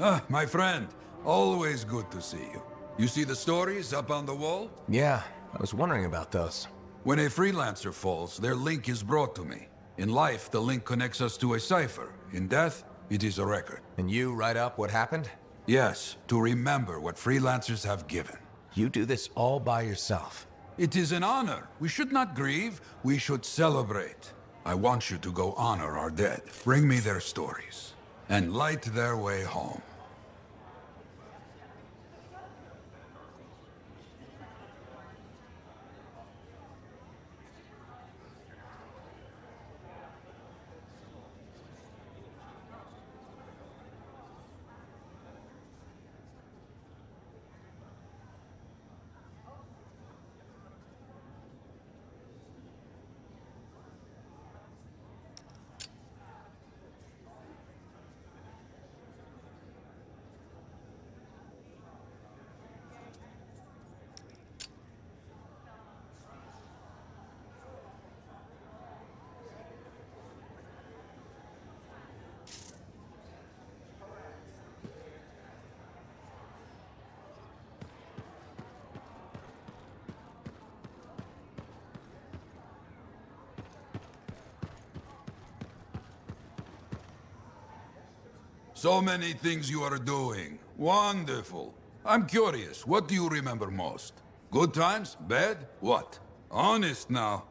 Ah, my friend. Always good to see you. You see the stories up on the wall? Yeah, I was wondering about those. When a freelancer falls, their link is brought to me. In life, the link connects us to a cipher. In death, it is a record. And you write up what happened? Yes, to remember what freelancers have given. You do this all by yourself. It is an honor. We should not grieve, we should celebrate. I want you to go honor our dead. Bring me their stories, and light their way home. So many things you are doing. Wonderful. I'm curious, what do you remember most? Good times? Bad? What? Honest now.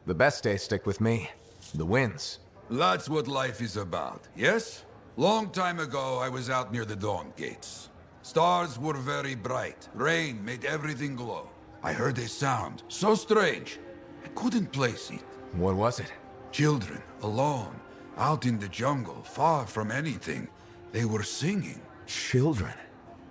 The best days stick with me. The wins. That's what life is about, yes? Long time ago, I was out near the Dawn Gates. Stars were very bright. Rain made everything glow. I heard a sound, so strange. I couldn't place it. What was it? Children, alone, out in the jungle, far from anything. They were singing. Children?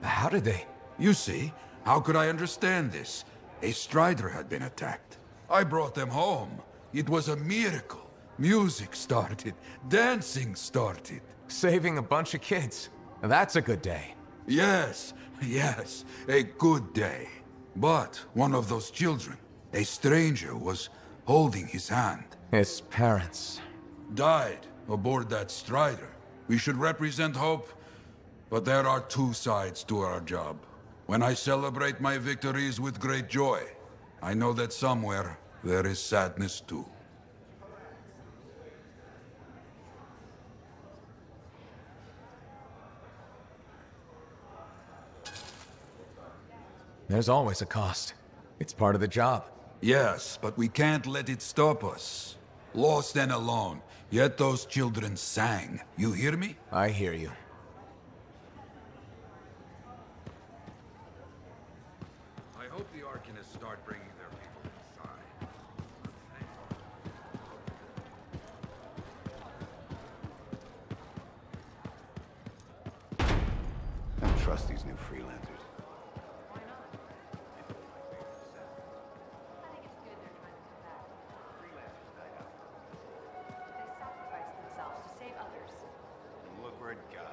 How did they? You see, how could I understand this? A strider had been attacked. I brought them home. It was a miracle. Music started. Dancing started. Saving a bunch of kids. That's a good day. Yes, yes, a good day. But one of those children, a stranger, was holding his hand. His parents. Died aboard that strider. We should represent hope, but there are two sides to our job. When I celebrate my victories with great joy, I know that somewhere there is sadness too. There's always a cost. It's part of the job. Yes, but we can't let it stop us. Lost and alone, yet those children sang. You hear me? I hear you. I hope the Arcanists start bringing their people inside. I don't trust these new freelancers. Look where it got 'em.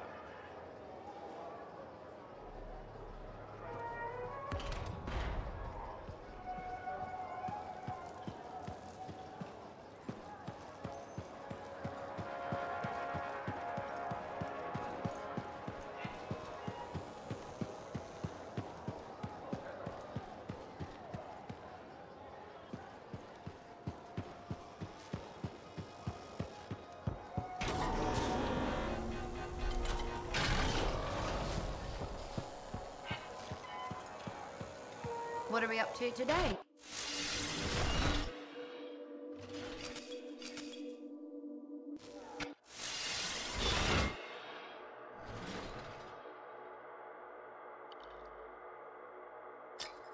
What are we up to today?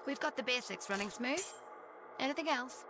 We've got the basics running smooth. Anything else?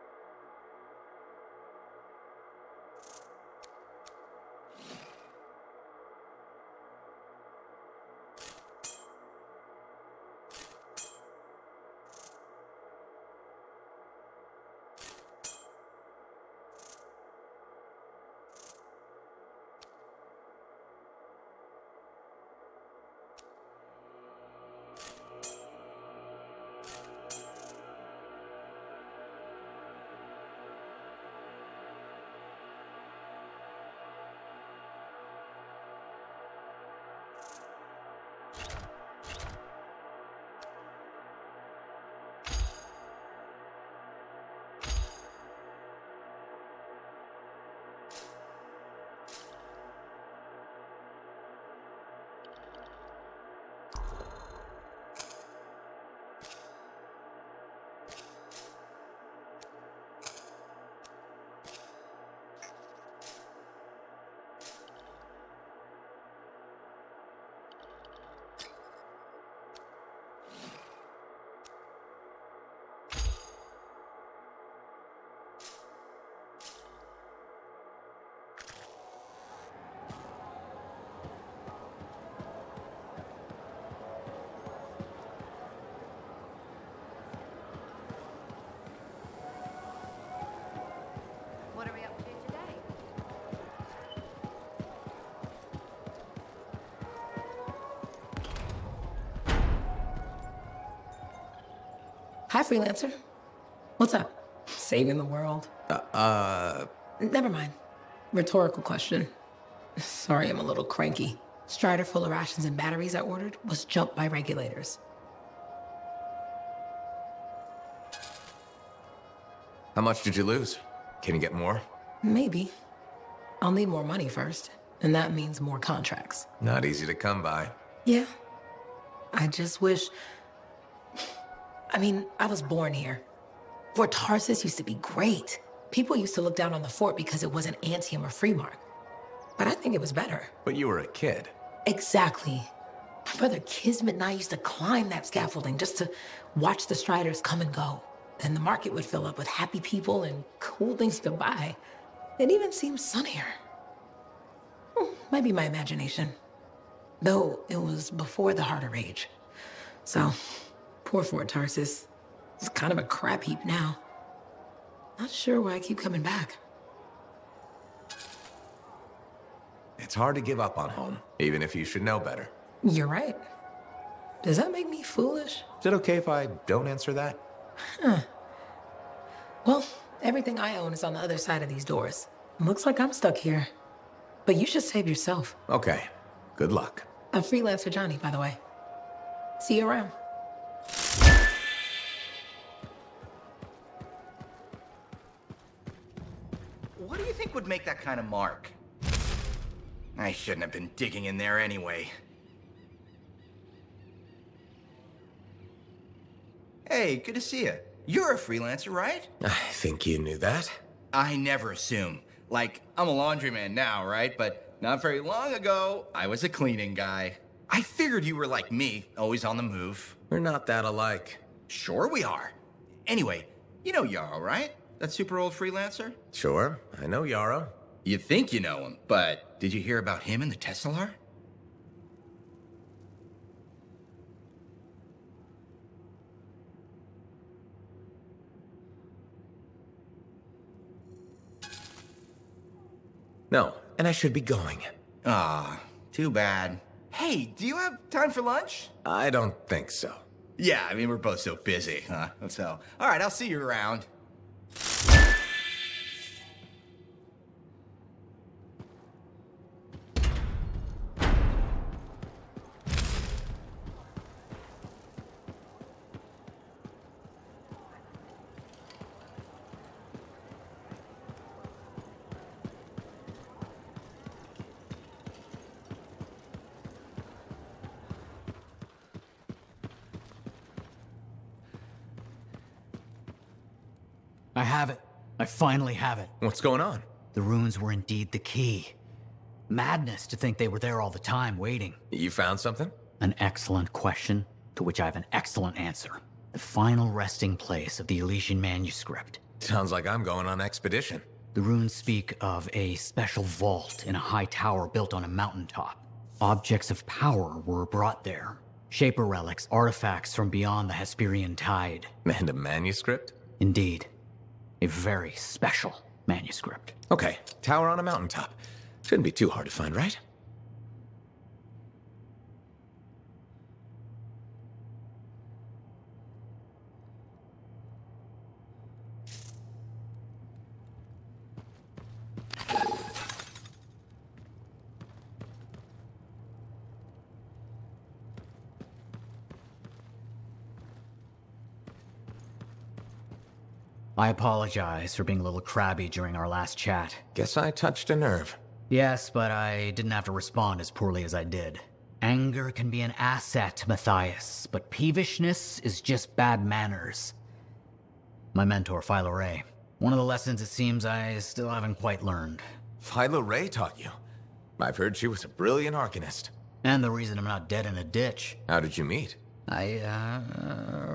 Hi, Freelancer. What's up? Saving the world? Never mind. Rhetorical question. Sorry, I'm a little cranky. Strider full of rations and batteries I ordered was jumped by regulators. How much did you lose? Can you get more? Maybe. I'll need more money first, and that means more contracts. Not easy to come by. Yeah. I just wish... I mean, I was born here. Fort Tarsis used to be great. People used to look down on the fort because it wasn't Anthem or Freemark. But I think it was better. But you were a kid. Exactly. My brother Kismet and I used to climb that scaffolding just to watch the Striders come and go. Then the market would fill up with happy people and cool things to buy. It even seemed sunnier. Might be my imagination. Though it was before the Harder Age. So, poor Fort Tarsis. It's kind of a crap heap now. Not sure why I keep coming back. It's hard to give up on home, even if you should know better. You're right. Does that make me foolish? Is it okay if I don't answer that? Well, everything I own is on the other side of these doors. Looks like I'm stuck here. But you should save yourself. Okay. Good luck. I'm Freelancer Johnny, by the way. See you around. What do you think would make that kind of mark? I shouldn't have been digging in there anyway. Hey, good to see you. You're a freelancer, right? I think you knew that. I never assume. Like, I'm a laundryman now, right? But not very long ago, I was a cleaning guy. I figured you were like me, always on the move. We're not that alike. Sure we are. Anyway, you know Yarrow, right? That super old freelancer? Sure, I know Yarrow. You think you know him, but did you hear about him and the Teslar? No, and I should be going. Ah, too bad. Hey, do you have time for lunch? I don't think so. Yeah, I mean, we're both so busy, huh? So, all right, I'll see you around. I have it. I finally have it. What's going on? The runes were indeed the key. Madness to think they were there all the time, waiting. You found something? An excellent question, to which I have an excellent answer. The final resting place of the Elysian manuscript. Sounds like I'm going on expedition. The runes speak of a special vault in a high tower built on a mountaintop. Objects of power were brought there. Shaper relics, artifacts from beyond the Hesperian tide. And a manuscript? Indeed. A very special manuscript. Okay, tower on a mountaintop. Shouldn't be too hard to find, right? I apologize for being a little crabby during our last chat. Guess I touched a nerve. Yes, but I didn't have to respond as poorly as I did. Anger can be an asset, Matthias, but peevishness is just bad manners. My mentor, Philo Ray. One of the lessons it seems I still haven't quite learned. Philo Ray taught you. I've heard she was a brilliant arcanist. And the reason I'm not dead in a ditch. How did you meet? I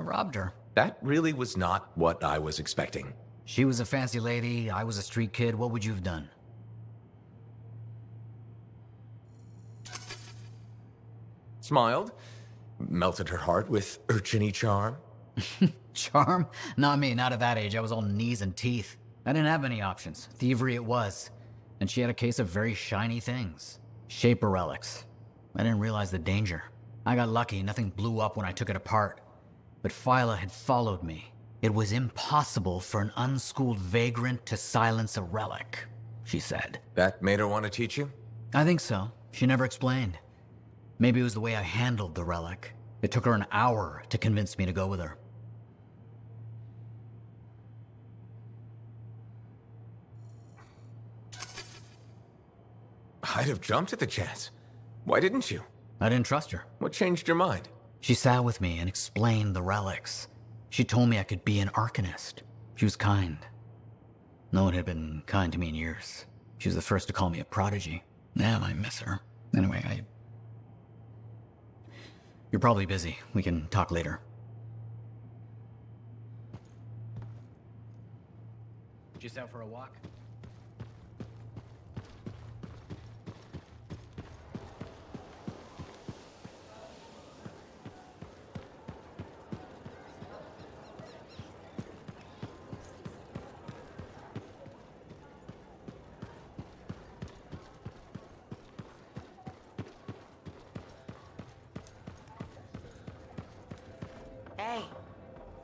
robbed her. That really was not what I was expecting. She was a fancy lady, I was a street kid. What would you have done? Smiled, melted her heart with urchiny charm. Charm? Not me, not at that age. I was all knees and teeth. I didn't have any options. Thievery it was. And she had a case of very shiny things. Shaper relics. I didn't realize the danger. I got lucky, nothing blew up when I took it apart. But Phyla had followed me, It was impossible for an unschooled vagrant to silence a relic, she said. That made her want to teach you? I think so. She never explained. Maybe it was the way I handled the relic. It took her an hour to convince me to go with her. I'd have jumped at the chance. Why didn't you? I didn't trust her. What changed your mind? She sat with me and explained the relics. She told me I could be an Arcanist. She was kind. No one had been kind to me in years. She was the first to call me a prodigy. Damn, I miss her. Anyway, You're probably busy. We can talk later. Just out for a walk?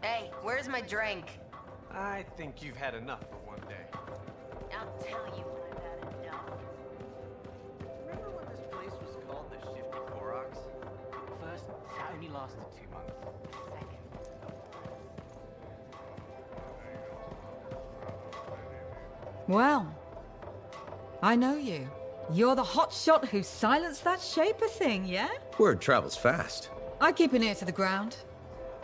Hey, where's my drink? I think you've had enough for one day. I'll tell you when I've had enough. Remember when this place was called the Shifty Koroks? First, that only lasted 2 months. Well, I know you. You're the hotshot who silenced that Shaper thing, yeah? Word travels fast. I keep an ear to the ground.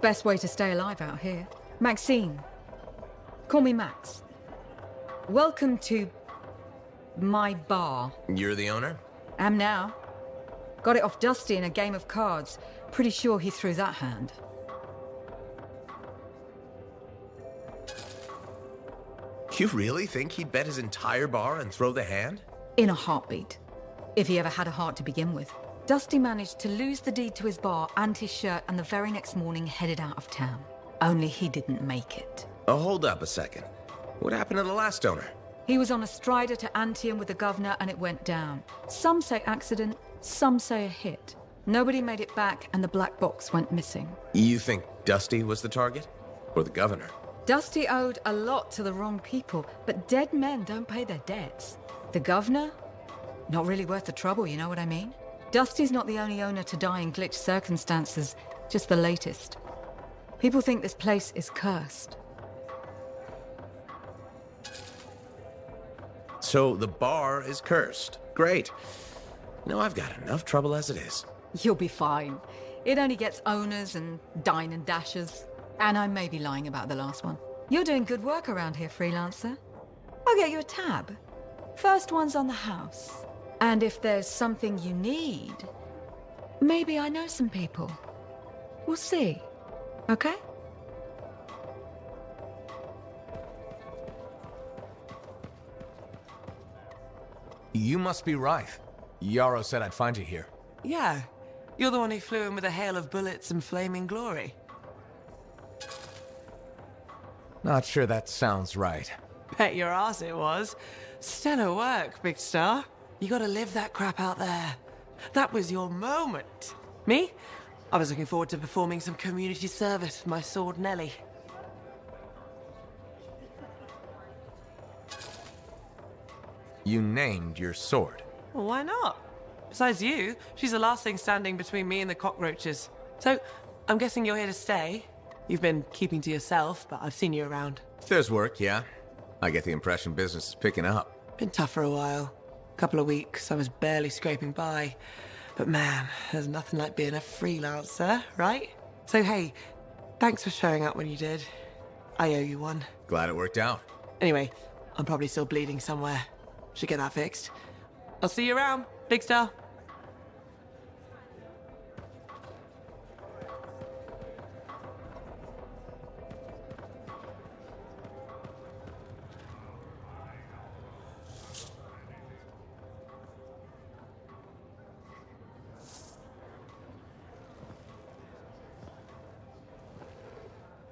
Best way to stay alive out here. Maxine. Call me Max. Welcome to my bar. You're the owner? Am now. Got it off Dusty in a game of cards. Pretty sure he threw that hand. You really think he'd bet his entire bar and throw the hand? In a heartbeat. If he ever had a heart to begin with. Dusty managed to lose the deed to his bar and his shirt, and the very next morning headed out of town. Only he didn't make it. Oh, hold up a second. What happened to the last owner? He was on a strider to Anthem with the governor and it went down. Some say accident, some say a hit. Nobody made it back and the black box went missing. You think Dusty was the target? Or the governor? Dusty owed a lot to the wrong people, but dead men don't pay their debts. The governor? Not really worth the trouble, you know what I mean? Dusty's not the only owner to die in glitched circumstances, just the latest. People think this place is cursed. So the bar is cursed. Great. No, I've got enough trouble as it is. You'll be fine. It only gets owners and dine and dashers. And I may be lying about the last one. You're doing good work around here, freelancer. I'll get you a tab. First one's on the house. And if there's something you need, maybe I know some people. We'll see. Okay? You must be right. Yarrow said I'd find you here. Yeah. You're the one who flew in with a hail of bullets and flaming glory. Not sure that sounds right. Bet your ass it was. Stellar work, big star. You gotta live that crap out there. That was your moment. Me? I was looking forward to performing some community service with my sword Nellie. You named your sword. Well, why not? Besides you, she's the last thing standing between me and the cockroaches. So, I'm guessing you're here to stay. You've been keeping to yourself, but I've seen you around. If there's work, yeah. I get the impression business is picking up. Been tough for a while. Couple of weeks, I was barely scraping by. But man, there's nothing like being a freelancer, right? So hey, thanks for showing up when you did. I owe you one. Glad it worked out. Anyway, I'm probably still bleeding somewhere. Should get that fixed. I'll see you around, big star.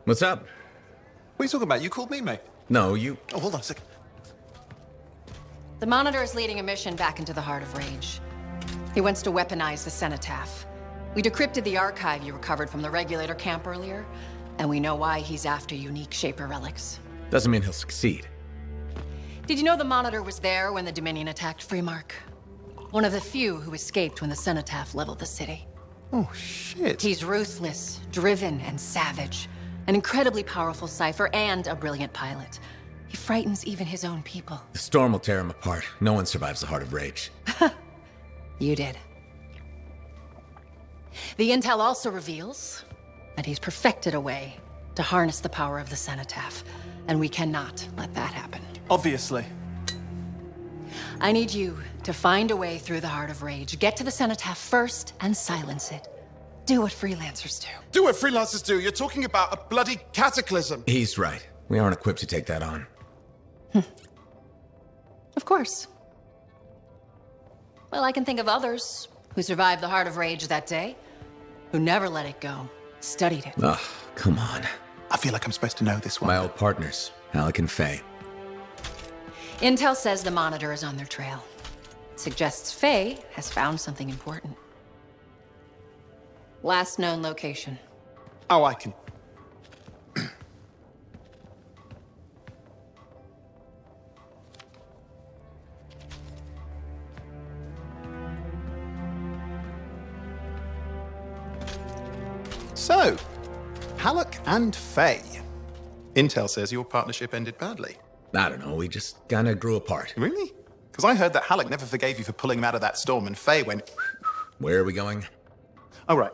What's up? What are you talking about? You called me, mate. No, you... Oh, hold on a second. The Monitor is leading a mission back into the heart of Rage. He wants to weaponize the Cenotaph. We decrypted the archive you recovered from the Regulator camp earlier. And we know why he's after unique Shaper relics. Doesn't mean he'll succeed. Did you know the Monitor was there when the Dominion attacked Freemark? One of the few who escaped when the Cenotaph leveled the city. Oh, shit. He's ruthless, driven, and savage. An incredibly powerful cipher and a brilliant pilot. He frightens even his own people. The storm will tear him apart. No one survives the Heart of Rage. You did. The intel also reveals that he's perfected a way to harness the power of the Cenotaph, and we cannot let that happen. Obviously. I need you to find a way through the Heart of Rage, get to the Cenotaph first, and silence it. Do what freelancers do. Do what freelancers do? You're talking about a bloody cataclysm. He's right. We aren't equipped to take that on. Of course. Well, I can think of others who survived the Heart of Rage that day, who never let it go, studied it. Ugh, come on. I feel like I'm supposed to know this one. My old partners, Alec and Faye. Intel says the Monitor is on their trail. Suggests Faye has found something important. Last known location. Oh, I can. So, Halleck and Faye. Intel says your partnership ended badly. I don't know, we just kinda grew apart. Really? Because I heard that Halleck never forgave you for pulling him out of that storm, and Faye went... Where are we going? Oh, right.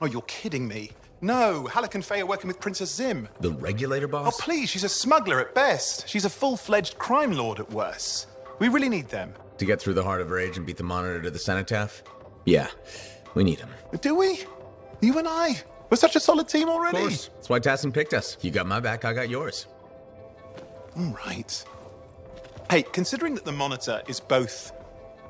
Oh, you're kidding me. No, Halleck and Faye are working with Princess Zim. The regulator boss? Oh, please, she's a smuggler at best. She's a full-fledged crime lord at worst. We really need them. To get through the Heart of Rage and beat the Monitor to the Cenotaph? Yeah, we need them. Do we? You and I? We're such a solid team already. Of course. That's why Tassin picked us. You got my back, I got yours. All right. Hey, considering that the Monitor is both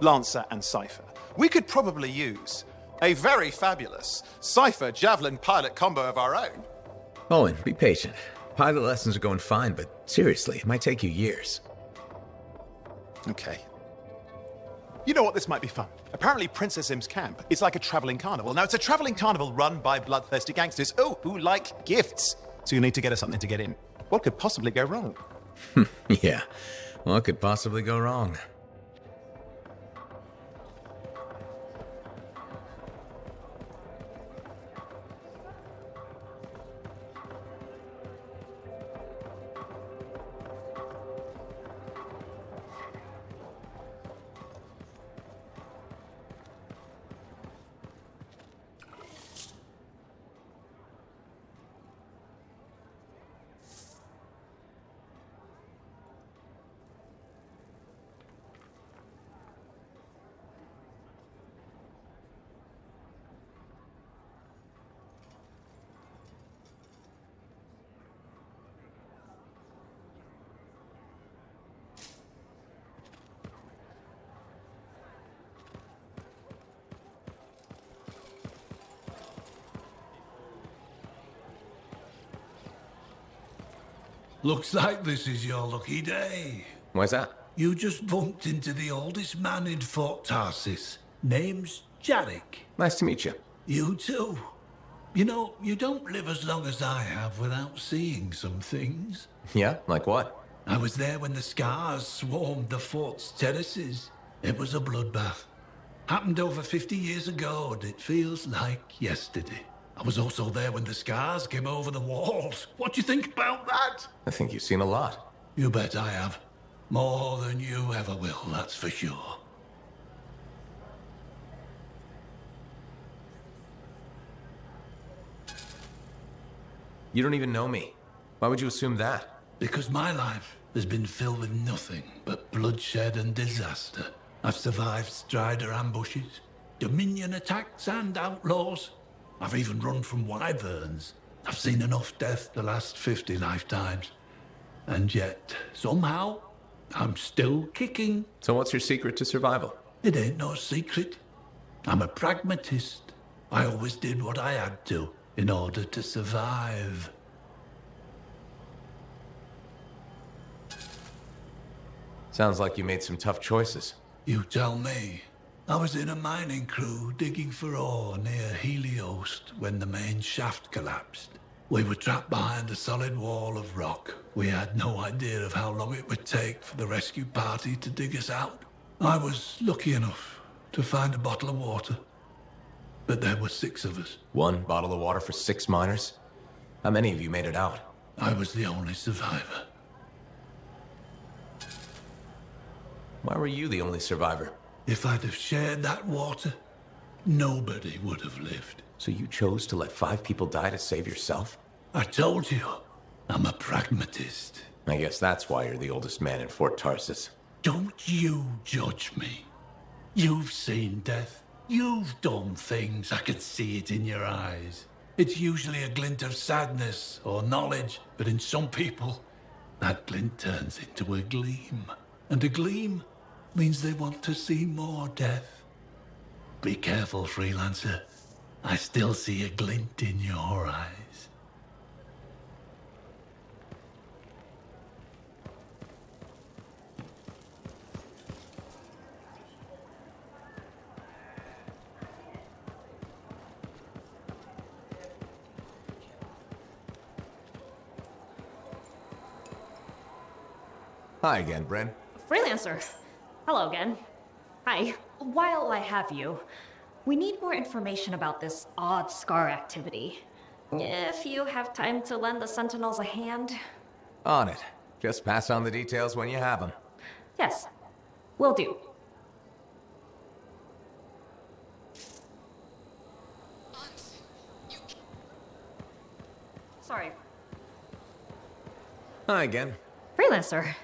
Lancer and Cypher, we could probably use a very fabulous Cypher Javelin pilot combo of our own. Owen, be patient. Pilot lessons are going fine, but seriously, it might take you years. Okay. You know what? This might be fun. Apparently, Princess Zim's camp is like a traveling carnival. Now, it's a traveling carnival run by bloodthirsty gangsters, who like gifts. So you need to get us something to get in. What could possibly go wrong? Yeah, what could possibly go wrong? Looks like this is your lucky day. Why's that? You just bumped into the oldest man in Fort Tarsis. Name's Jarek. Nice to meet you. You too. You know, you don't live as long as I have without seeing some things. Yeah? Like what? I was there when the scars swarmed the fort's terraces. It was a bloodbath. Happened over 50 years ago, and it feels like yesterday. I was also there when the scars came over the walls. What do you think about that? I think you've seen a lot. You bet I have. More than you ever will, that's for sure. You don't even know me. Why would you assume that? Because my life has been filled with nothing but bloodshed and disaster. I've survived Strider ambushes, Dominion attacks and outlaws. I've even run from wyverns. I've seen enough death to last 50 lifetimes. And yet, somehow, I'm still kicking. So what's your secret to survival? It ain't no secret. I'm a pragmatist. I always did what I had to in order to survive. Sounds like you made some tough choices. You tell me. I was in a mining crew digging for ore near Helios. coast when the main shaft collapsed. We were trapped behind a solid wall of rock. We had no idea of how long it would take for the rescue party to dig us out. I was lucky enough to find a bottle of water, but there were 6 of us. One bottle of water for 6 miners? How many of you made it out? I was the only survivor. Why were you the only survivor? If I'd have shared that water, nobody would have lived. So you chose to let 5 people die to save yourself? I told you, I'm a pragmatist. I guess that's why you're the oldest man in Fort Tarsus. Don't you judge me. You've seen death. You've done things. I can see it in your eyes. It's usually a glint of sadness or knowledge, but in some people, that glint turns into a gleam. And a gleam means they want to see more death. Be careful, freelancer. I still see a glint in your eyes. Hi again, Bryn. Freelancer. Hello again. Hi. While I have you, we need more information about this odd scar activity. If you have time to lend the Sentinels a hand. On it. Just pass on the details when you have them. Yes, will do. Sorry. Hi again. Freelancer.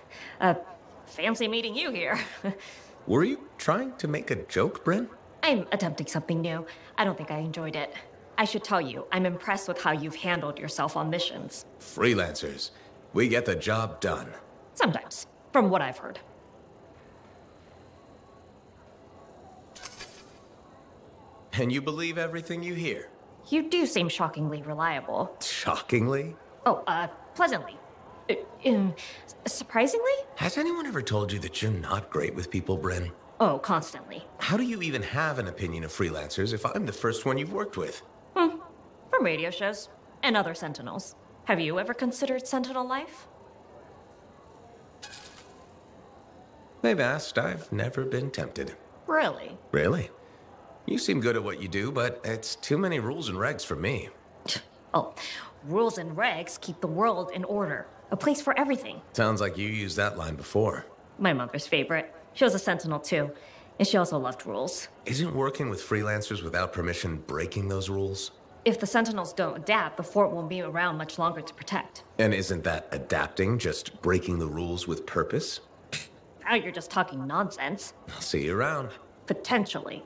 Fancy meeting you here. Were you trying to make a joke, Bryn? I'm attempting something new. I don't think I enjoyed it. I should tell you, I'm impressed with how you've handled yourself on missions. Freelancers. We get the job done. Sometimes, from what I've heard. And you believe everything you hear? You do seem shockingly reliable. Shockingly? Oh, pleasantly. Surprisingly? Has anyone ever told you that you're not great with people, Bryn? Oh, constantly. How do you even have an opinion of freelancers if I'm the first one you've worked with? From radio shows and other Sentinels. Have you ever considered Sentinel life? They've asked. I've never been tempted. Really? Really? You seem good at what you do, but it's too many rules and regs for me. Oh, rules and regs keep the world in order. A place for everything. Sounds like you used that line before. My mother's favorite. She was a Sentinel too, and she also loved rules. Isn't working with freelancers without permission breaking those rules? If the Sentinels don't adapt, the fort won't be around much longer to protect. And isn't that adapting just breaking the rules with purpose? Now you're just talking nonsense. I'll see you around. Potentially.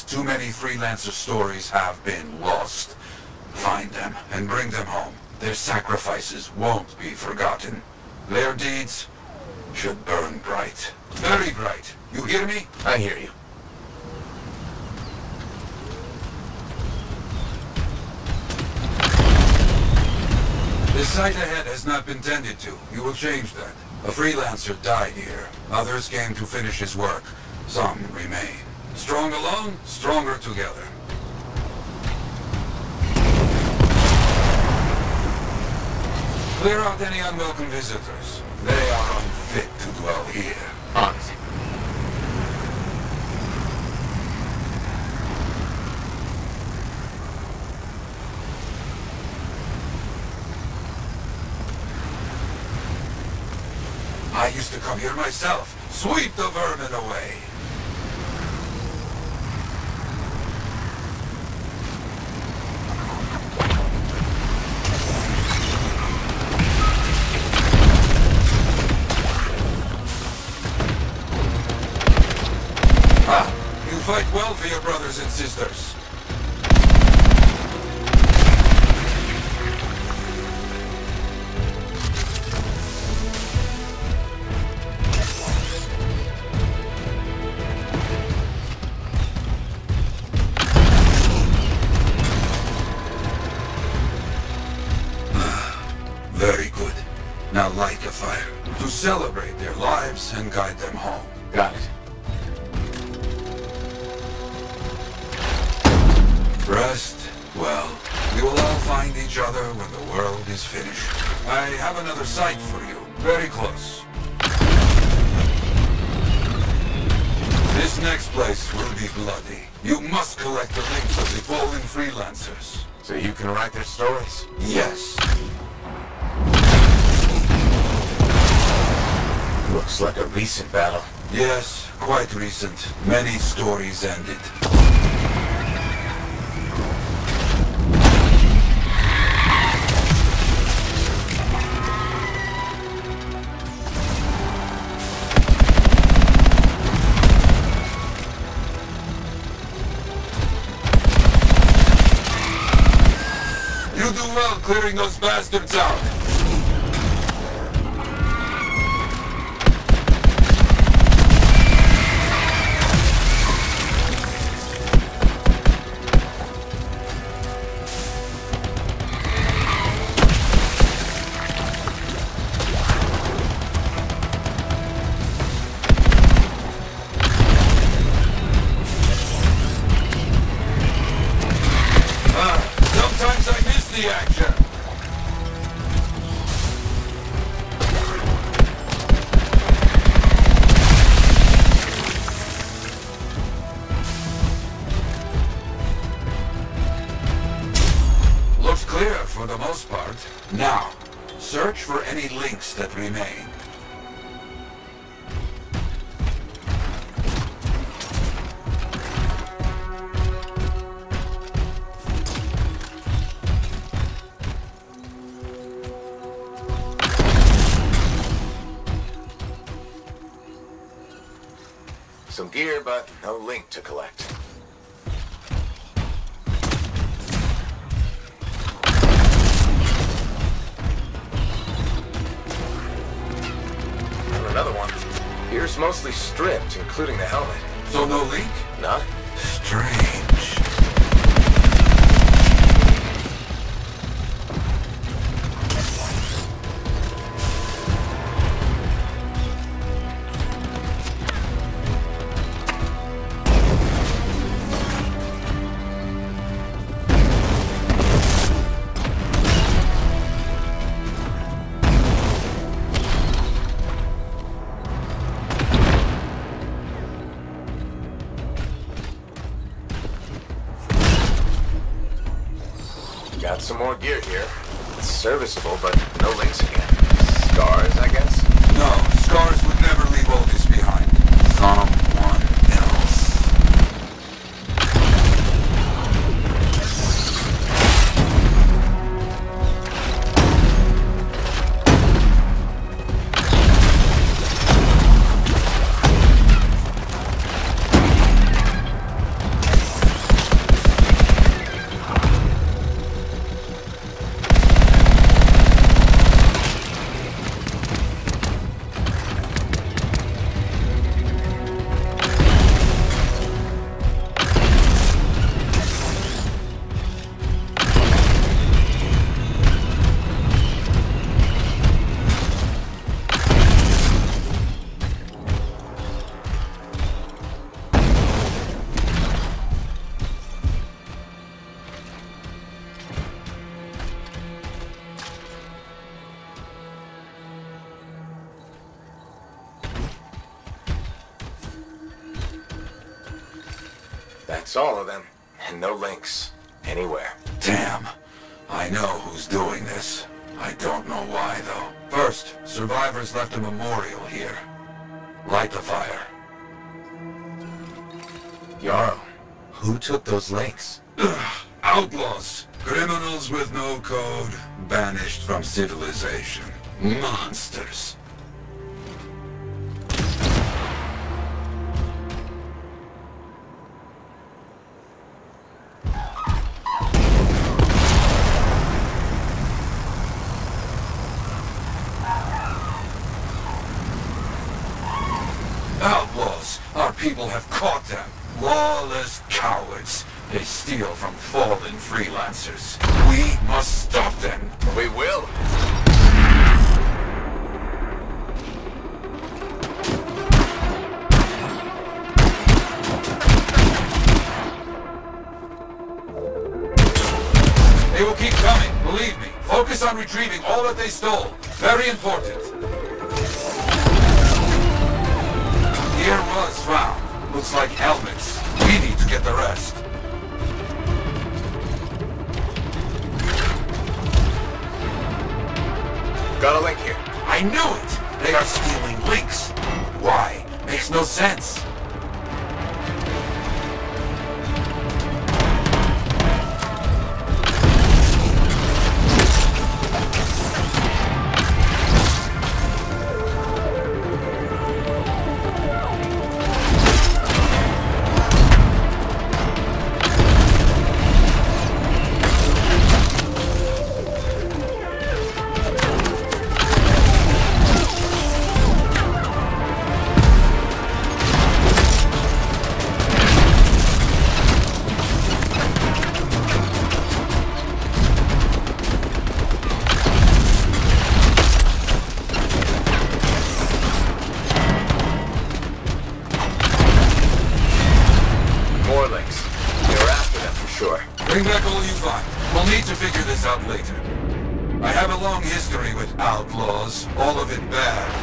too many freelancer stories have been lost. Find them and bring them home. Their sacrifices won't be forgotten. Their deeds should burn bright. Very bright. You hear me? I hear you. The site ahead has not been tended to. You will change that. A freelancer died here. Others came to finish his work. Some remain. Strong alone, stronger together. Clear out any unwelcome visitors. They are unfit to dwell here. Honest. I used to come here myself. Sweep the vermin away. Ah, you fight well for your brothers and sisters. Very good. Now light a fire to celebrate their lives and guide them home. Got it. Rest well. We will all find each other when the world is finished. I have another site for you. Very close. This next place will be bloody. You must collect the links of the fallen freelancers. So you can write their stories? Yes. Looks like a recent battle. Yes, quite recent. Many stories ended. You do well clearing those bastards out. Sometimes I miss the action. Looks clear for the most part. Now, search for any links that remain. Some gear, but no link to collect. And another one. Gear's mostly stripped, including the helmet. So no link? None. Strange. Got some more gear here. It's serviceable, but no links again. Scars, I guess? No, scars would never leave all this behind. Someone else. That's all of them. And no links. Anywhere. Damn. I know who's doing this. I don't know why, though. First, survivors left a memorial here. Light the fire. Yarrow, who took those links? Outlaws. Criminals with no code. Banished from civilization. Monsters. Outlaws! Our people have caught them. Lawless cowards. They steal from fallen freelancers. We must stop them. We will. They will keep coming, believe me. Focus on retrieving all that they stole. Very important. Gear was found. Looks like helmets. We need to get the rest. Got a link here. I knew it! They are stealing links. Why? Makes no sense. Bring back all you find. We'll need to figure this out later. I have a long history with outlaws, all of it bad.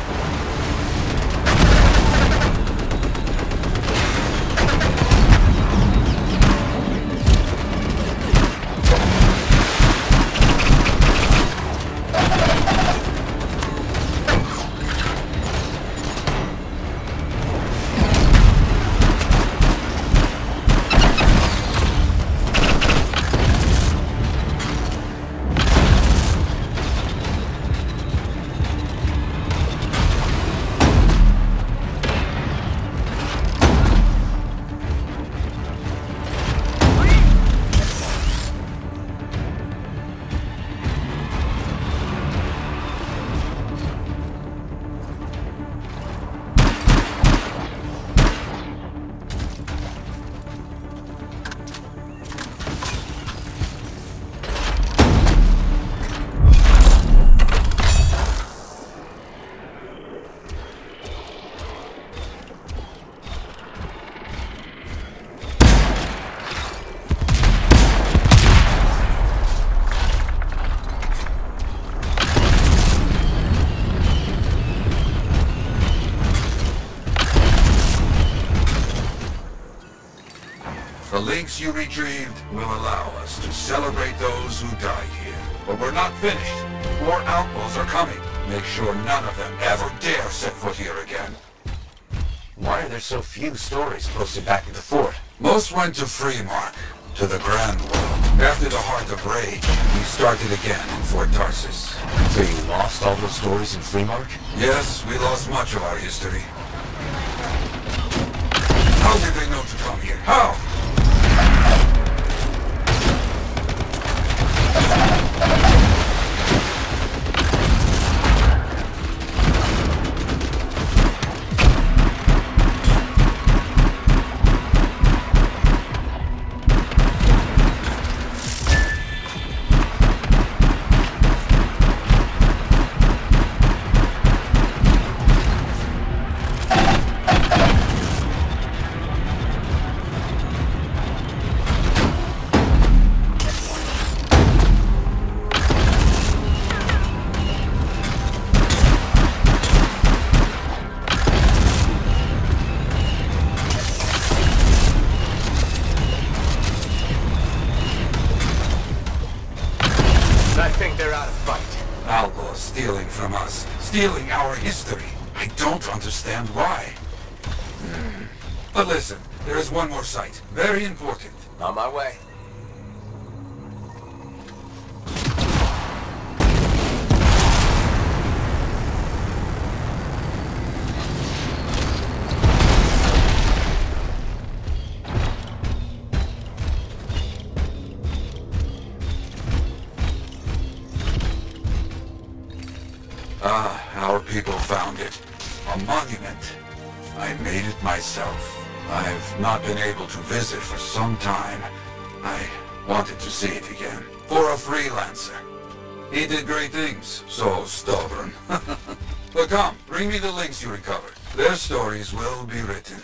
The links you retrieved will allow us to celebrate those who died here. But we're not finished. More outlaws are coming. Make sure none of them ever dare set foot here again. Why are there so few stories posted back at the fort? Most went to Freemark, to the Grand World. After the Heart of Rage, we started again in Fort Tarsus. So you lost all those stories in Freemark? Yes, we lost much of our history. How did they know to come here? How? think they're out of fight. Algo's stealing from us, stealing our history. I don't understand why. But listen, there is one more site, very important. On my way. Our people found it. A monument. I made it myself. I've not been able to visit for some time. I wanted to see it again. For a freelancer. He did great things. So stubborn. But come, bring me the links you recovered. Their stories will be written.